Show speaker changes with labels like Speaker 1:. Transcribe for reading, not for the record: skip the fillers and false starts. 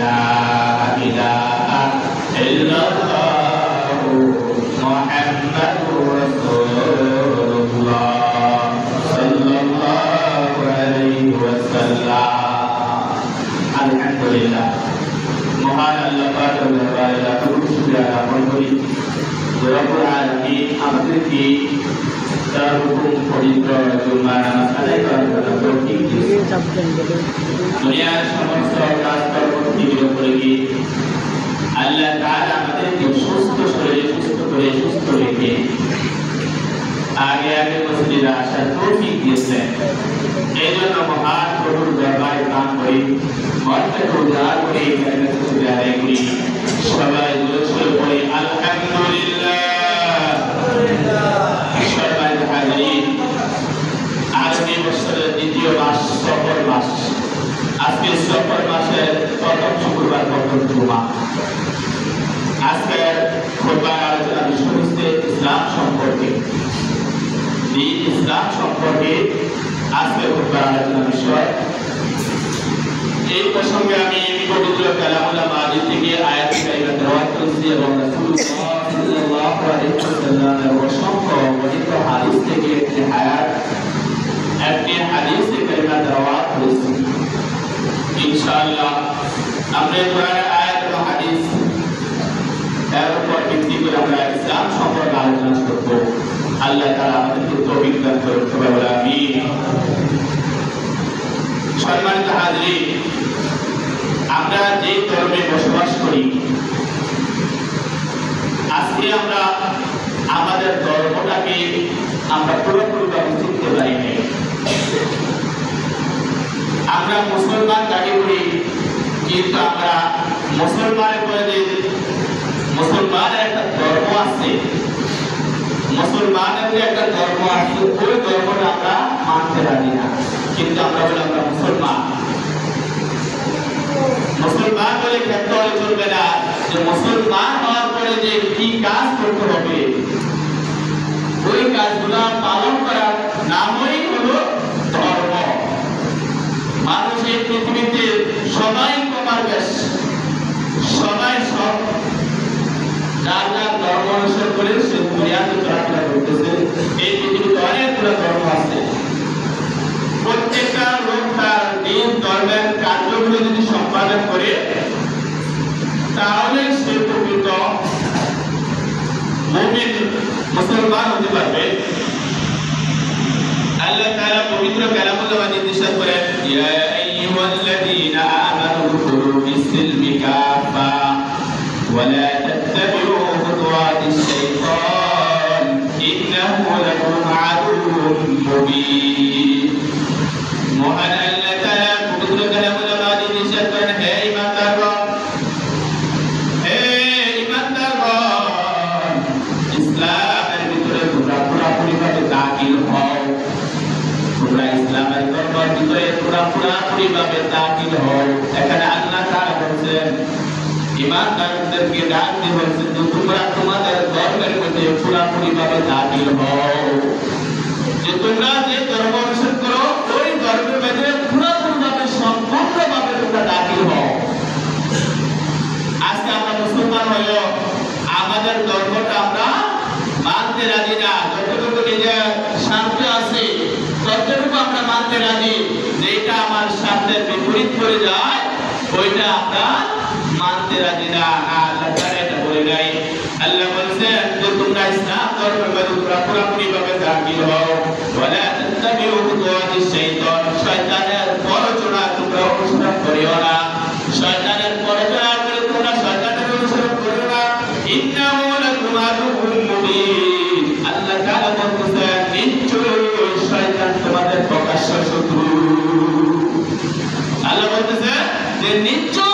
Speaker 1: লা ইলাহা ইল্লাল্লাহ মুহাম্মাদুর রাসূলুল্লাহ সাল্লাল্লাহু আলাইহি ওয়াসাল্লাম। আলহামদুলিল্লাহ, মহান আল্লাহ পাকের দরবারে লাখ শুকরিয়া জ্ঞাপন করি যে রব্বুল আলামিন আমাদেরকে তার হুকুম পবিত্র জুমার নামাজ আদায় করার জন্য তৌফিক দিয়েছেন। দুনিয়ার সমস্ত কাজকর্ম থেকে বিরত রেখে আল্লাহ তাআলা আমাদেরকে সুস্থ শরীরে সুস্থ করে সুস্থ রেখে আগে আগে মসজিদে আসার তৌফিক দিয়েছেন। এই জন্য মহান প্রভুর দরবারে কাম করি, মনকে উজাড় করে এখানে শুকরিয়া আদায় করি। সবাই জোরে পড়ি আলহামদুলিল্লাহ। সবাই হাজির, আগামী বছরের দ্বিতীয় মাস সফর মাস। আজকে সফর মাসের প্রথম শুক্রবার, প্রথম জুমা। আজকের খুতবার আলোচনা বিষয় হচ্ছে ইসলাম সম্পর্কে, দ্বীন ইসলাম সম্পর্কে আজকের খুতবার আলোচনা বিষয়। এই প্রসঙ্গে আমি পবিত্র কালামুল্লাহ মাজিদ থেকে আয়াত কারিমা তেলাওয়াত করেছি এবং রাসূলুল্লাহ সাল্লাল্লাহু আলাইহি ওয়াসাল্লামের অসংখ্য বর্ণিত হাদিস থেকে একটি হাদিস কারিমা তেলাওয়াত করেছি। ইনশাআল্লাহ আমরা কোরআনের আয়াত এবং হাদিস এর উপর ভিত্তি করে আমরা ইসলাম সম্পর্কে আলোচনা করব। আল্লাহ তাআলা আমাদেরকে তৌফিক দান করুন, সবাই বলি আমিন। সম্মানিত হাজির, আমরা যে ধর্মে বসবাস করি, আজকে আমরা আমাদের ধর্মটাকে আমরা পুরোপুরিভাবে চিনতে পারি নাই। আমরা মুসলমান দাবি করি, কিন্তু আমরা মুসলমানের পরে যে মুসলমানের একটা ধর্ম আছে, মুসলমানের যে একটা ধর্ম আছে, ওই ধর্মটা আমরা মানতে পারি না। কিন্তু আমরা বলি আমরা মুসলমান। মুসলমান বলে ক্ষেত্র হলে চলবে না যে মুসলমান হওয়ার পরে যে কি কাজ করতে হবে, ওই কাজগুলো পালন করার নামই হলো ধর্ম। মানুষ এই পৃথিবীতে সবাই কমার বেশ, সবাই সব যার যার ধর্ম অনুসরণ করে সে দুনিয়াতে চলাফেরা করতেছে। এই পৃথিবীতে অনেকগুলো ধর্ম আছে। প্রত্যেকটা লোক তার নিজ ধর্মের কার্যগুলো যদি সম্পাদন করে, তাহলে সে প্রকৃত মুমিন মুসলমান হতে পারবে। আল্লাহ তাআলা পবিত্র কালামুল্লাহ মাজিদ ইরশাদ করেন, ইয়া আইয়ুহাল্লাযীনা আমানু দুখুলু ফিস-সিলমি কাফা ওয়া লা তাত্তাবি'উ খুতুওয়াতিশ শাইতান ইন্নাহু লাকুম আদুউম মুবিন। মহান আল্লাহ তাআলা পবিত্র কালামুল্লাহ মাজিদ ইরশাদ করেন, হে ঈমানদারগণ, হে ঈমানদারগণ, ইসলামের ভিতরে তোমরা পুরোপুরিভাবে দাখিল হও। তোমরা ইসলামের ধর্মের ভিতরে তোমরা পুরোপুরিভাবে দাখিল হও। এখানে আল্লাহ তাআলা বলেন ঈমানদারদেরকে ডাক দিয়ে বলেছেন যে তোমরা তোমাদের ধর্মের মধ্যে পুরোপুরিভাবে দাখিল হও। যে তোমরা যে ধর্ম অনুসরণ করো, ওই ধর্মের মধ্যে পুরোপুরিভাবে সম্পূর্ণভাবে তোমরা দাখিল হও। আজকে আমরা মুসলমান হলেও আমাদের ধর্মটা আমরা মানতে রাজি না। যতটুকু নিজের স্বার্থে আছে ততটুকু আমরা মানতে রাজি, যেটা আমার স্বার্থের বিপরীত করে যায় ওইটা আমরা মানতে রাজি না। আল্লাহ তাআলা এটা বলে নাই। আল্লাহ বলেছেন যে তোমরা ইসলাম ধর্মের মধ্যে তোমরা পুরোপুরিভাবে দাখিল হও। ওয়ালা তাত্তাবিউ খুতুওয়াতিশ শাইতান, শয়তানের প্ররোচনা তোমরা অনুসরণ করিও না। শয়তানের প্ররোচনা করে তোমরা শয়তানের অনুসরণ করিও না। ইন্নাহু লাকুম আদুউম মুবিন। আল্লাহ তাআলা বলতেছেন নিশ্চয়ই শয়তান তোমাদের প্রকাশ্য শত্রু। আল্লাহ বলতেছেন যে নিশ্চয়